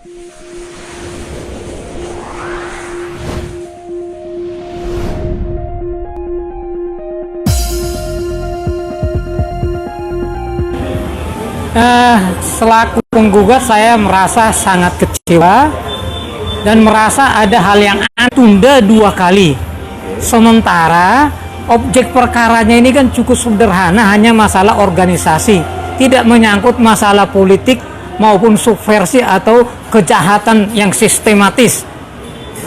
Selaku penggugat, saya merasa sangat kecewa dan merasa ada hal yang tunda 2 kali. Sementara objek perkaranya ini kan cukup sederhana, hanya masalah organisasi, tidak menyangkut masalah politik maupun subversi atau kejahatan yang sistematis.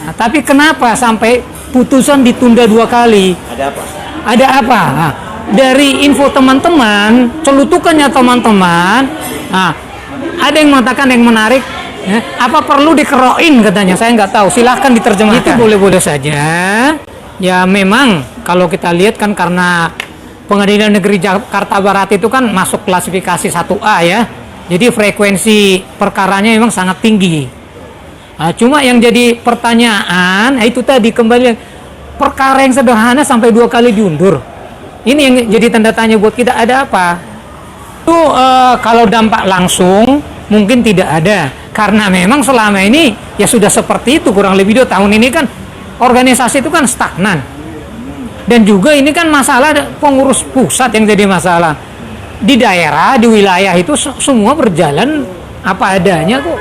Nah, tapi kenapa sampai putusan ditunda 2 kali? Ada apa? Ada apa? Nah, dari info teman-teman, celutukannya teman-teman, nah, ada yang mengatakan yang menarik, ya, apa perlu dikeroin katanya, saya nggak tahu, silahkan diterjemahkan. Itu boleh-boleh saja. Ya memang kalau kita lihat kan karena Pengadilan Negeri Jakarta Barat itu kan masuk klasifikasi 1A ya, jadi frekuensi perkaranya memang sangat tinggi. Nah, cuma yang jadi pertanyaan, itu tadi kembali perkara yang sederhana sampai 2 kali diundur. Ini yang jadi tanda tanya buat kita, ada apa? Itu kalau dampak langsung mungkin tidak ada, karena memang selama ini ya sudah seperti itu kurang lebih 2 tahun ini kan organisasi itu kan stagnan. Dan juga ini kan masalah pengurus pusat yang jadi masalah. Di daerah, di wilayah itu semua berjalan apa adanya kok.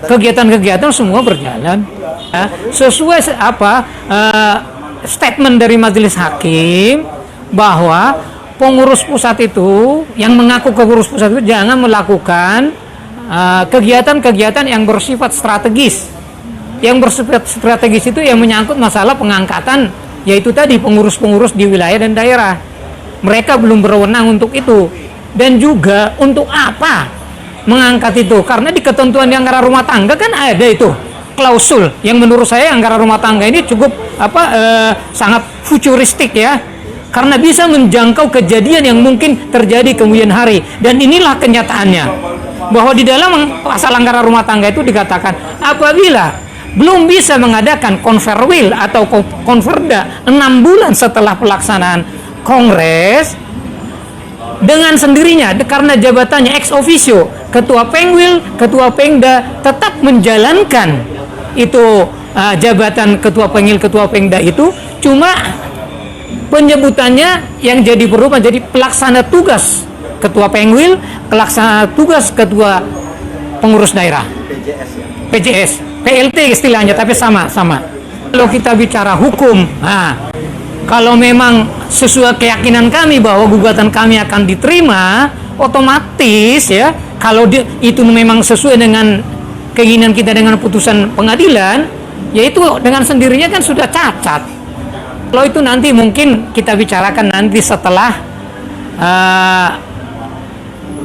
Kegiatan-kegiatan semua berjalan ya, sesuai statement dari majelis hakim bahwa pengurus pusat itu yang mengaku pengurus pusat itu jangan melakukan kegiatan-kegiatan yang bersifat strategis. Yang bersifat strategis itu yang menyangkut masalah pengangkatan, yaitu tadi pengurus-pengurus di wilayah dan daerah. Mereka belum berwenang untuk itu. Dan juga untuk apa mengangkat itu? Karena di ketentuan di anggaran rumah tangga kan ada itu klausul yang menurut saya anggaran rumah tangga ini cukup sangat futuristik ya. Karena bisa menjangkau kejadian yang mungkin terjadi kemudian hari. Dan inilah kenyataannya. Bahwa di dalam pasal anggaran rumah tangga itu dikatakan apabila belum bisa mengadakan konferwil atau konferda 6 bulan setelah pelaksanaan kongres, dengan sendirinya karena jabatannya ex officio, ketua Pengwil, ketua Pengda tetap menjalankan itu jabatan ketua Pengwil, ketua Pengda itu, cuma penyebutannya yang jadi berubah jadi pelaksana tugas ketua Pengwil, pelaksana tugas ketua pengurus daerah. PJS ya? PJS, PLT istilahnya, tapi sama. Kalau kita bicara hukum, kalau memang sesuai keyakinan kami bahwa gugatan kami akan diterima, otomatis ya, kalau itu memang sesuai dengan keinginan kita dengan putusan pengadilan, yaitu dengan sendirinya kan sudah cacat. Kalau itu nanti mungkin kita bicarakan nanti setelah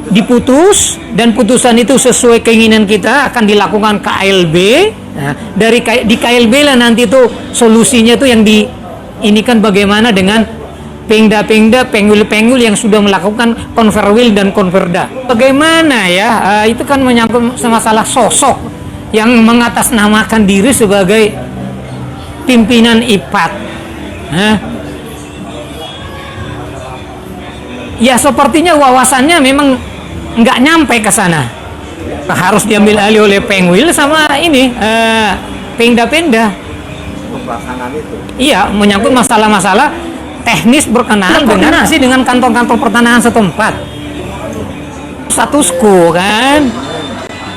diputus dan putusan itu sesuai keinginan kita akan dilakukan KLB. Nah, di KLB lah nanti itu solusinya tuh yang ini kan bagaimana dengan Pengda-Pengda, Pengwil-Pengwil yang sudah melakukan konferwil dan konferda. Bagaimana ya, itu kan menyangkut masalah sosok yang mengatasnamakan diri sebagai pimpinan IPAT. Ya sepertinya wawasannya memang nggak nyampe ke sana, harus diambil alih oleh Pengwil sama ini Pengda-Pengda. Pelaksanaan itu. Iya, menyangkut masalah-masalah teknis berkenaan dengan kantor-kantor pertanahan setempat. Status quo kan?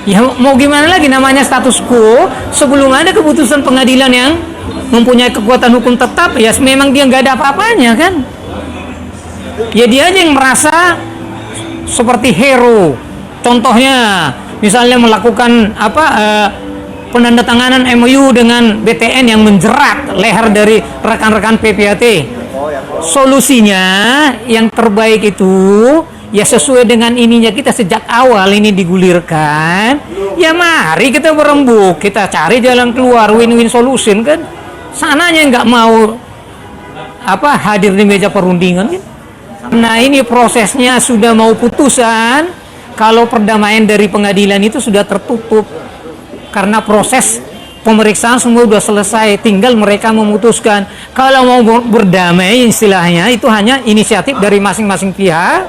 Ya mau gimana lagi, namanya status quo sebelum ada keputusan pengadilan yang mempunyai kekuatan hukum tetap, ya memang dia nggak ada apa-apanya kan? Ya dia aja yang merasa seperti hero. Contohnya misalnya melakukan penandatanganan MOU dengan BTN yang menjerat leher dari rekan-rekan PPAT. Solusinya yang terbaik itu ya sesuai dengan ininya kita sejak awal ini digulirkan. Ya mari kita berembuk, kita cari jalan keluar, win-win solution kan. Sananya nggak mau hadir di meja perundingan kan. Nah ini prosesnya sudah mau putusan, kalau perdamaian dari pengadilan itu sudah tertutup karena proses pemeriksaan semua sudah selesai, tinggal mereka memutuskan. Kalau mau berdamai istilahnya itu hanya inisiatif dari masing-masing pihak,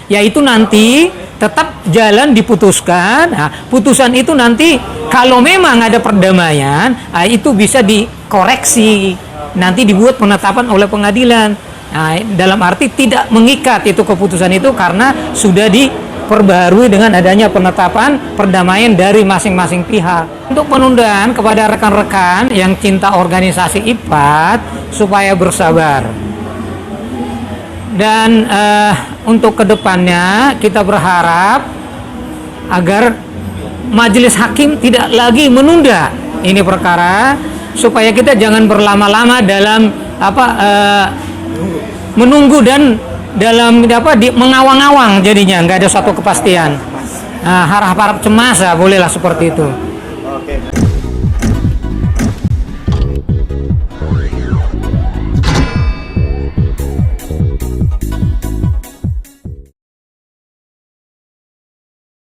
yaitu nanti tetap jalan diputuskan. Nah, putusan itu nanti kalau memang ada perdamaian, itu bisa dikoreksi, nanti dibuat penetapan oleh pengadilan. Nah, dalam arti tidak mengikat itu keputusan itu karena sudah diperbarui dengan adanya penetapan perdamaian dari masing-masing pihak. Untuk penundaan kepada rekan-rekan yang cinta organisasi IPAT supaya bersabar. Dan untuk kedepannya kita berharap agar majelis hakim tidak lagi menunda ini perkara, supaya kita jangan berlama-lama dalam menunggu dan dalam mengawang-awang, jadinya nggak ada suatu kepastian. Nah, harap-harap cemas ya, bolehlah seperti itu.